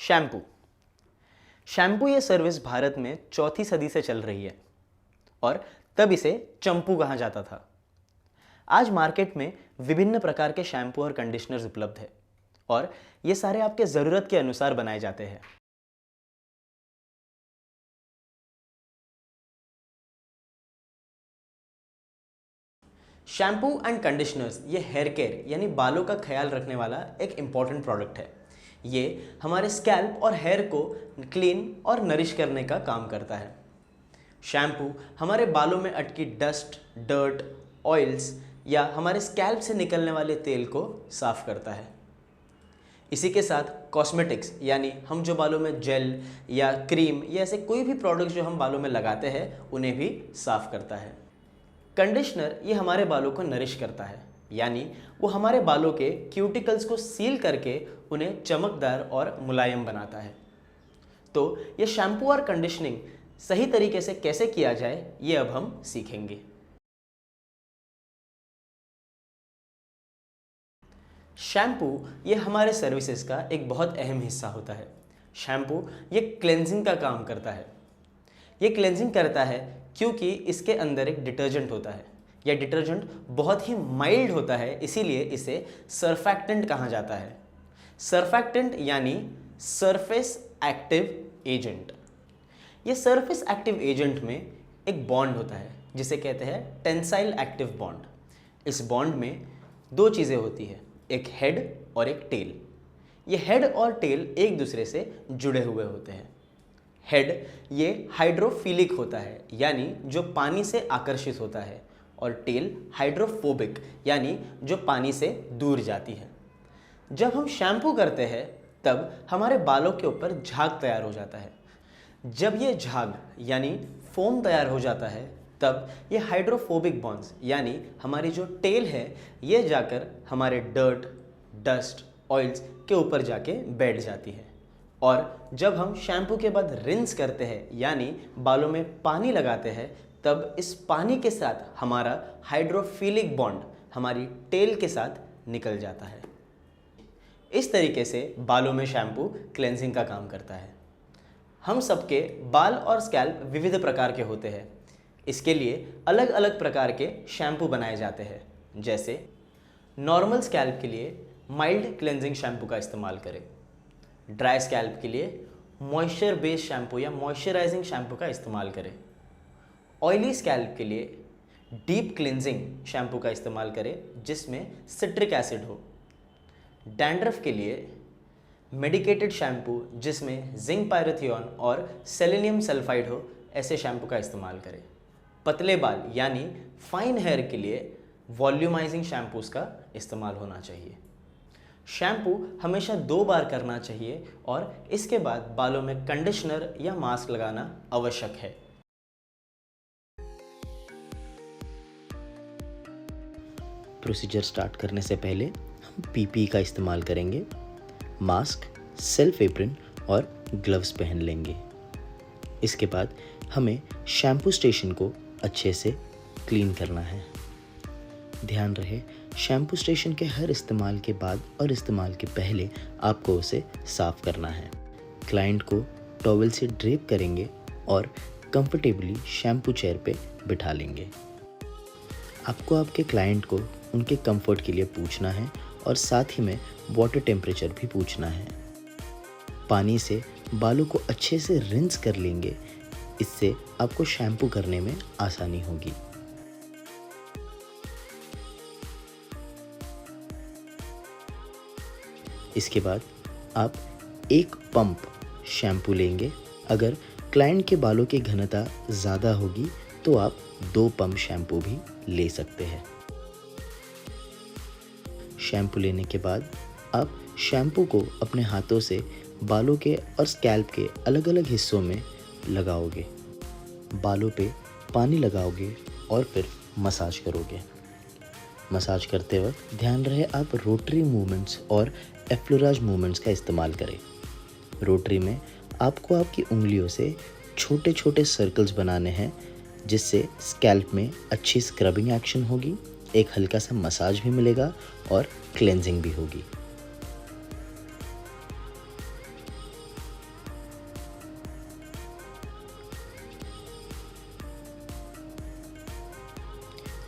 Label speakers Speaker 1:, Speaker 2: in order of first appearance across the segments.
Speaker 1: Shampoo. Shampoo ये service Bharat में चौथी सदी से चल रही है और तब इसे चंपू कहा जाता था। आज मार्केट में विभिन्न प्रकार के शैम्पू और कंडीशनर्स उपलब्ध है और ये सारे आपके ज़रूरत के अनुसार बनाए जाते हैं। शैम्पू एंड कंडीशनर्स ये हेयर केयर यानी बालों का ख्याल रखने वाला एक इम्पॉर्टेंट प्रोडक्ट है। ये हमारे स्कैल्प और हेयर को क्लीन और नरिश करने का काम करता है। शैम्पू हमारे बालों में अटकी डस्ट, डर्ट, ऑयल्स या हमारे स्कैल्प से निकलने वाले तेल को साफ करता है। इसी के साथ कॉस्मेटिक्स यानी हम जो बालों में जेल या क्रीम या ऐसे कोई भी प्रोडक्ट जो हम बालों में लगाते हैं उन्हें भी साफ करता है। कंडीशनर ये हमारे बालों को नरिश करता है, यानी वो हमारे बालों के क्यूटिकल्स को सील करके उन्हें चमकदार और मुलायम बनाता है। तो ये शैम्पू और कंडीशनिंग सही तरीके से कैसे किया जाए ये अब हम सीखेंगे। शैम्पू ये हमारे सर्विसेज का एक बहुत अहम हिस्सा होता है। शैम्पू ये क्लेंजिंग का काम करता है। ये क्लेंजिंग करता है क्योंकि इसके अंदर एक डिटर्जेंट होता है। यह डिटर्जेंट बहुत ही माइल्ड होता है, इसीलिए इसे सर्फैक्टेंट कहा जाता है। सर्फैक्टेंट यानी सरफेस एक्टिव एजेंट। ये सरफेस एक्टिव एजेंट में एक बॉन्ड होता है जिसे कहते हैं टेंसाइल एक्टिव बॉन्ड। इस बॉन्ड में दो चीज़ें होती है, एक हेड और एक टेल। ये हेड और टेल एक दूसरे से जुड़े हुए होते हैं। हेड ये हाइड्रोफिलिक होता है, यानी जो पानी से आकर्षित होता है, और टेल हाइड्रोफोबिक यानी जो पानी से दूर जाती है। जब हम शैम्पू करते हैं तब हमारे बालों के ऊपर झाग तैयार हो जाता है। जब ये झाग यानी फोम तैयार हो जाता है तब ये हाइड्रोफोबिक बॉन्ड्स यानी हमारी जो टेल है ये जाकर हमारे डर्ट, डस्ट, ऑयल्स के ऊपर जाके बैठ जाती है। और जब हम शैम्पू के बाद रिंस करते हैं यानी बालों में पानी लगाते हैं तब इस पानी के साथ हमारा हाइड्रोफिलिक बॉन्ड हमारी टेल के साथ निकल जाता है। इस तरीके से बालों में शैम्पू क्लेंजिंग का काम करता है। हम सबके बाल और स्कैल्प विविध प्रकार के होते हैं, इसके लिए अलग अलग प्रकार के शैम्पू बनाए जाते हैं। जैसे नॉर्मल स्कैल्प के लिए माइल्ड क्लेंजिंग शैम्पू का इस्तेमाल करें। ड्राई स्कैल्प के लिए मॉइस्चर बेस्ड शैम्पू या मॉइस्चराइजिंग शैम्पू का इस्तेमाल करें। ऑयली स्कैल्प के लिए डीप क्लिनजिंग शैम्पू का इस्तेमाल करें जिसमें सिट्रिक एसिड हो। डैंड्रफ के लिए मेडिकेटेड शैम्पू जिसमें जिंक पायरेथियोन और सेलेनियम सल्फाइड हो, ऐसे शैम्पू का इस्तेमाल करें। पतले बाल यानी फाइन हेयर के लिए वॉल्यूमाइजिंग शैम्पूस का इस्तेमाल होना चाहिए। शैम्पू हमेशा 2 बार करना चाहिए और इसके बाद बालों में कंडीशनर या मास्क लगाना आवश्यक है।
Speaker 2: प्रोसीजर स्टार्ट करने से पहले हम पीपी का इस्तेमाल करेंगे। मास्क, सेल्फ एप्रन और ग्लव्स पहन लेंगे। इसके बाद हमें शैम्पू स्टेशन को अच्छे से क्लीन करना है। ध्यान रहे, शैम्पू स्टेशन के हर इस्तेमाल के बाद और इस्तेमाल के पहले आपको उसे साफ़ करना है। क्लाइंट को टॉवल से ड्रेप करेंगे और कंफर्टेबली शैम्पू चेयर पे बिठा लेंगे। आपको आपके क्लाइंट को उनके कंफर्ट के लिए पूछना है और साथ ही में वाटर टेम्परेचर भी पूछना है। पानी से बालों को अच्छे से रिंस कर लेंगे, इससे आपको शैम्पू करने में आसानी होगी। इसके बाद आप एक पंप शैम्पू लेंगे। अगर क्लाइंट के बालों की घनता ज़्यादा होगी तो आप 2 पंप शैम्पू भी ले सकते हैं। शैम्पू लेने के बाद आप शैम्पू को अपने हाथों से बालों के और स्कैल्प के अलग अलग हिस्सों में लगाओगे। बालों पे पानी लगाओगे और फिर मसाज करोगे। मसाज करते वक्त ध्यान रहे आप रोटरी मूवमेंट्स और एफ्लोराज मूवमेंट्स का इस्तेमाल करें। रोटरी में आपको आपकी उंगलियों से छोटे छोटे सर्कल्स बनाने हैं जिससे स्कैल्प में अच्छी स्क्रबिंग एक्शन होगी, एक हल्का सा मसाज भी मिलेगा और क्लेंजिंग भी होगी।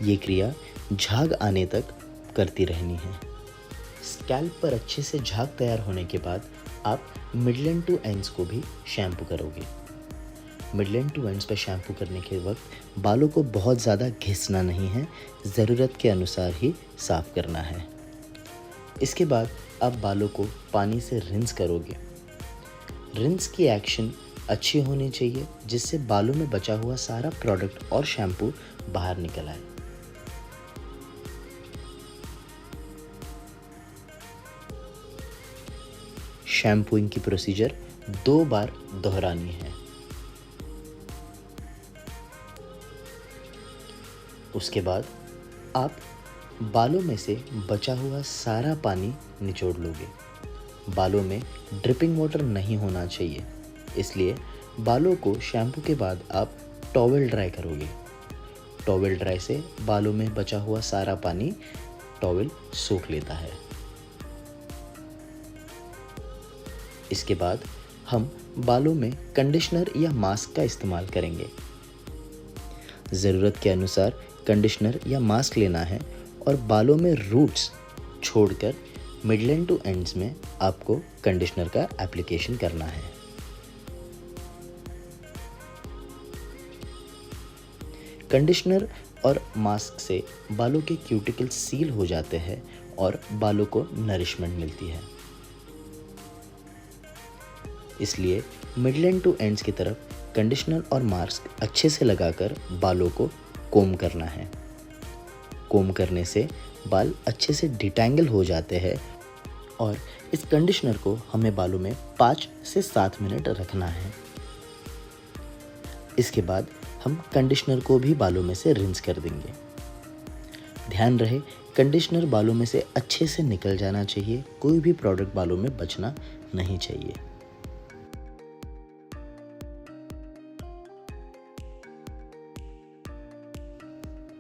Speaker 2: ये क्रिया झाग आने तक करती रहनी है। स्कैल्प पर अच्छे से झाग तैयार होने के बाद आप मिडल टू एंड्स को भी शैम्पू करोगे। मिडल टू एंड्स पर शैम्पू करने के वक्त बालों को बहुत ज़्यादा घिसना नहीं है, ज़रूरत के अनुसार ही साफ़ करना है। इसके बाद आप बालों को पानी से रिंस करोगे। रिंस की एक्शन अच्छी होनी चाहिए जिससे बालों में बचा हुआ सारा प्रोडक्ट और शैम्पू बाहर निकल आए। शैम्पूइंग की प्रोसीजर 2 बार दोहरानी है। उसके बाद आप बालों में से बचा हुआ सारा पानी निचोड़ लोगे। बालों में ड्रिपिंग वाटर नहीं होना चाहिए, इसलिए बालों को शैम्पू के बाद आप टॉवेल ड्राई करोगे। टॉवेल ड्राई से बालों में बचा हुआ सारा पानी टॉवेल सोख लेता है। इसके बाद हम बालों में कंडीशनर या मास्क का इस्तेमाल करेंगे। ज़रूरत के अनुसार कंडीशनर या मास्क लेना है और बालों में रूट्स छोड़कर मिडल टू एंड्स में आपको कंडीशनर का एप्लीकेशन करना है। कंडीशनर और मास्क से बालों के क्यूटिकल सील हो जाते हैं और बालों को नरिशमेंट मिलती है। इसलिए मिडल टू एंड्स की तरफ कंडीशनर और मास्क अच्छे से लगाकर बालों को कोम करना है। कोम करने से बाल अच्छे से डिटैंगल हो जाते हैं और इस कंडीशनर को हमें बालों में 5 से 7 मिनट रखना है। इसके बाद हम कंडीशनर को भी बालों में से रिंस कर देंगे। ध्यान रहे कंडीशनर बालों में से अच्छे से निकल जाना चाहिए, कोई भी प्रोडक्ट बालों में बचना नहीं चाहिए।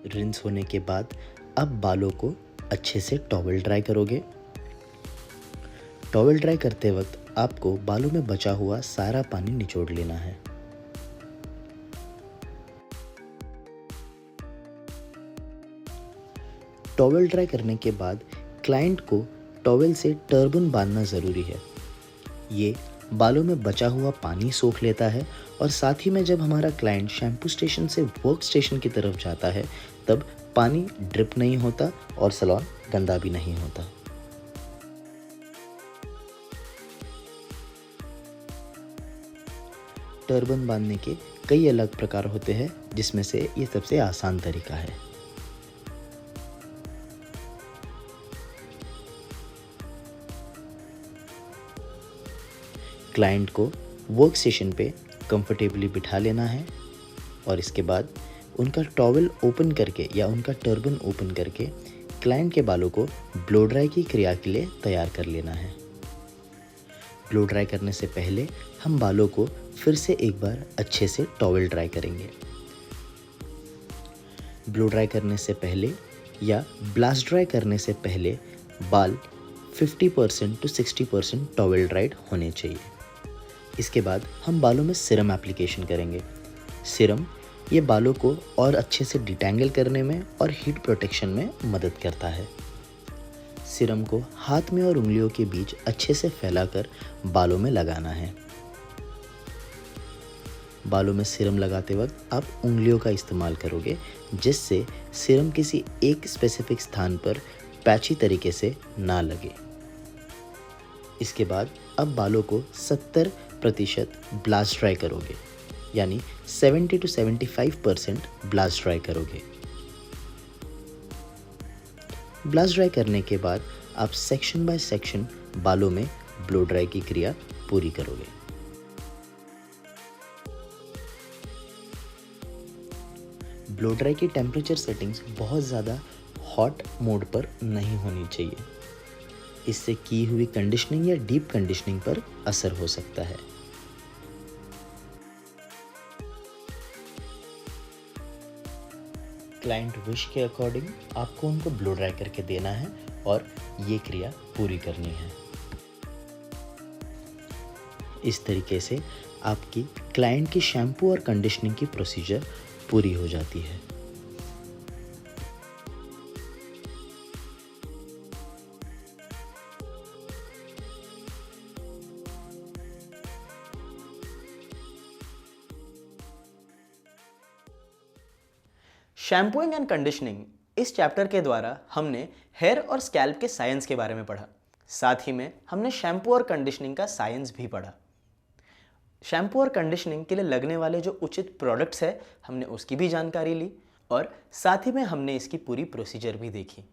Speaker 2: रिंस होने के बाद अब बालों को अच्छे से टॉवेल ड्राई करोगे। टॉवेल ड्राई करते वक्त आपको बालों में बचा हुआ सारा पानी निचोड़ लेना है। टॉवेल ड्राई करने के बाद क्लाइंट को टॉवेल से टर्बन बांधना ज़रूरी है। ये बालों में बचा हुआ पानी सोख लेता है और साथ ही में जब हमारा क्लाइंट शैम्पू स्टेशन से वर्क स्टेशन की तरफ जाता है तब पानी ड्रिप नहीं होता और सैलून गंदा भी नहीं होता। टर्बन बांधने के कई अलग प्रकार होते हैं, जिसमें से ये सबसे आसान तरीका है। क्लाइंट को वर्क स्टेशन पे कंफर्टेबली बिठा लेना है और इसके बाद उनका टॉवेल ओपन करके या उनका टर्बन ओपन करके क्लाइंट के बालों को ब्लो ड्राई की क्रिया के लिए तैयार कर लेना है। ब्लो ड्राई करने से पहले हम बालों को फिर से एक बार अच्छे से टॉवेल ड्राई करेंगे। ब्लो ड्राई करने से पहले या ब्लास्ट ड्राई करने से पहले बाल 50% to 60% टॉवेल ड्राइड होने चाहिए। इसके बाद हम बालों में सीरम एप्लीकेशन करेंगे। सीरम ये बालों को और अच्छे से डिटैंगल करने में और हीट प्रोटेक्शन में मदद करता है। सीरम को हाथ में और उंगलियों के बीच अच्छे से फैलाकर बालों में लगाना है। बालों में सीरम लगाते वक्त आप उंगलियों का इस्तेमाल करोगे, जिससे सीरम किसी एक स्पेसिफिक स्थान पर पैची तरीके से ना लगे। इसके बाद अब बालों को 70% ब्लास्ट ड्राई करोगे, यानी 70 to 75% ब्लास्ट ड्राई करोगे। ब्लास्ट ड्राई करने के बाद आप सेक्शन बाय सेक्शन बालों में ब्लो ड्राई की क्रिया पूरी करोगे। ब्लो ड्राई की टेम्परेचर सेटिंग्स बहुत ज़्यादा हॉट मोड पर नहीं होनी चाहिए, इससे की हुई कंडीशनिंग या डीप कंडीशनिंग पर असर हो सकता है। क्लाइंट विश के अकॉर्डिंग आपको उनको ब्लो ड्राई करके देना है और ये क्रिया पूरी करनी है। इस तरीके से आपकी क्लाइंट की शैम्पू और कंडीशनिंग की प्रोसीजर पूरी हो जाती है।
Speaker 1: शैम्पूइंग एंड कंडीशनिंग इस चैप्टर के द्वारा हमने हेयर और स्कैल्प के साइंस के बारे में पढ़ा। साथ ही में हमने शैम्पू और कंडीशनिंग का साइंस भी पढ़ा। शैम्पू और कंडीशनिंग के लिए लगने वाले जो उचित प्रोडक्ट्स है हमने उसकी भी जानकारी ली और साथ ही में हमने इसकी पूरी प्रोसीजर भी देखी।